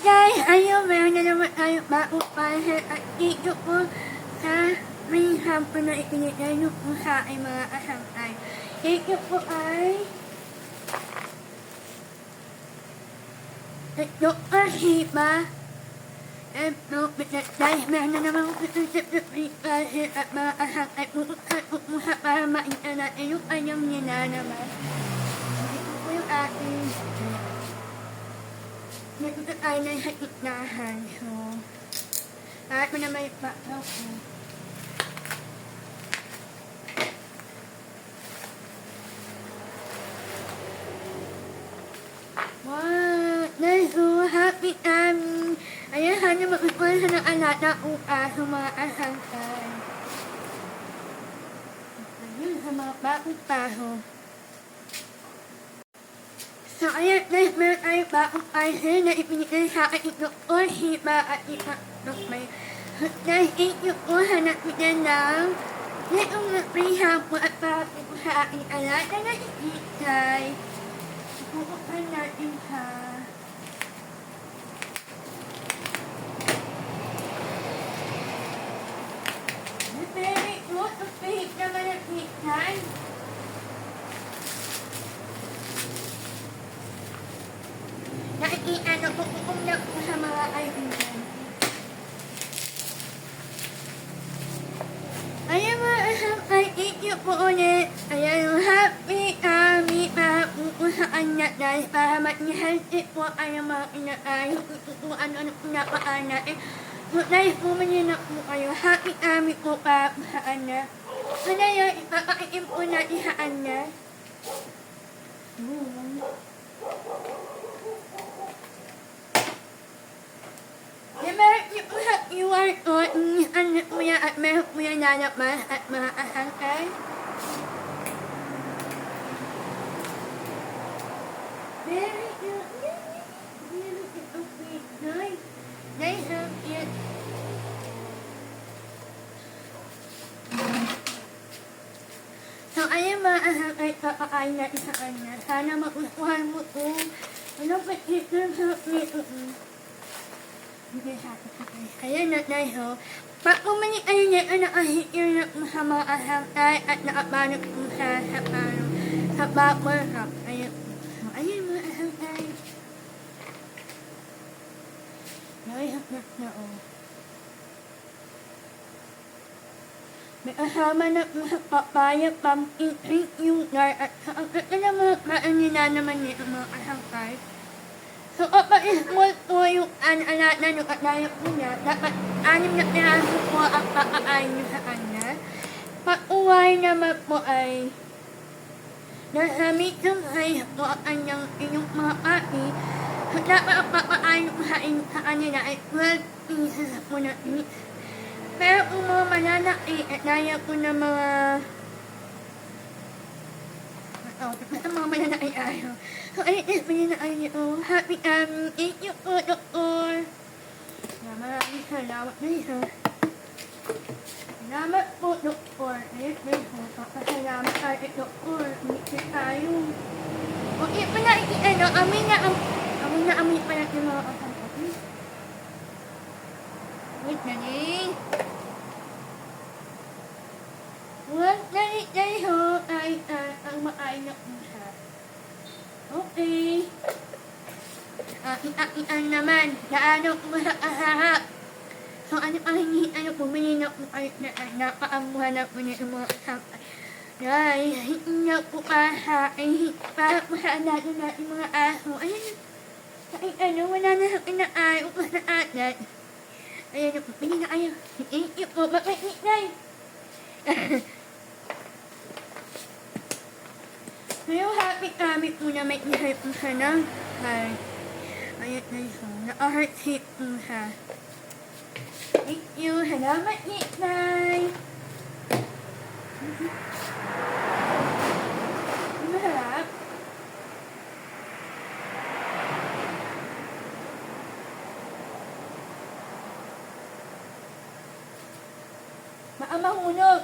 Guys, ayun, meron na naman tayo bagong parcel at dito po sa rehab po na itinigay nyo po sa aking mga kasangkay. Dito po ay Dr. Shiba and guys, meron na naman po sa parcel at mga kasangkay po sa para makita natin yung kanyang ninanaman. Dito po yung ating nandito tayo na sa gitnahan. So, kahit mo na may bakaw ko. Wow! Nice! So, happy kami! Ayan, sana magpipon sa ng alata uka sa mga asangkay. Ayun, sa mga bagong paho. So, ayan, guys, meron tayo bagong parcel na ipinigay sa akin ito o Shiba at May. So, guys, thank you po sa nagbigyan ng netong rehab po at para po sa aking alata na hihitay. Buksan natin ha. Very good. Pahit naman ang hihitay. Nakikita na po kung na po sa mga kaibigan. Ayan mga asangkay, thank you po ulit. Ayan, happy kami para po sa kanya guys. Para mag-healthy po kayo mga kinakain. Kung ano pinakaan natin. So guys, bumili na po kayo. Happy kami po para po sa kanya. So ngayon, ipapaitin po natin sa kanya. Meron niyo po sa QR code, ano po yan at meron po yan lalabas at mga asangkay. Very good. Very good. Okay, nice. Nice, cute. So, ayun mga asangkay, papakain natin sa kanya. Sana magustuhan mo po. Ano ba ito sa plito? Ayan na tayo. Pag umani kayo nito, nakahikir na po sa mga asangkay at nakabalot po sa bubble wrap. Ayan po. So, ayan mga asangkay. Nakahikir na o. May kasama na po sa papaya, pumpkin, sweet yogurt, at sa agad na mga kaanina naman nito mga asangkay. So, kapag small po yung alata nyo at daya po niya, dapat 6 na piraso po ang pakakain nyo sa kanya. Pag uway naman po ay nasa medium size po ang kanyang inyong mga kaki. So, dapat ang pakakain nyo sa kanila ay 12 pieces po na each. Pero kung mga malalaki at daya po na mga mga malalaki ayaw. So, ayun, bilhin na kayo nito. Happy kami. Thank you po, Doktor. Maraming salamat na isa. Salamat po, Doktor. Ayun, bilhin. Papasalamat tayo, Doktor. Umikit tayo. Okay, pala, amin pa natin yung mga kasangkot. Wait, dali. Wag, dali ho. Ay, ang makain na po siya. Okay. Kita-kitaan naman. Gaano po sa kaharap. So, ano bumili na po kayo na napaamuhan na po niya yung mga kasangkay. Guys, hindi na po para po sa natin natin mga aso. Ayun, wala na sa kinakain po sa atin. Ayan na po, bili na kayo. Thank you po, mapait guys. Ngayon, happy kami po na may ihay po siya ng heart. Ayan na yun. Naka-heart shape po siya. Thank you. Salamat, Itay. Masarap. Baka mahulog.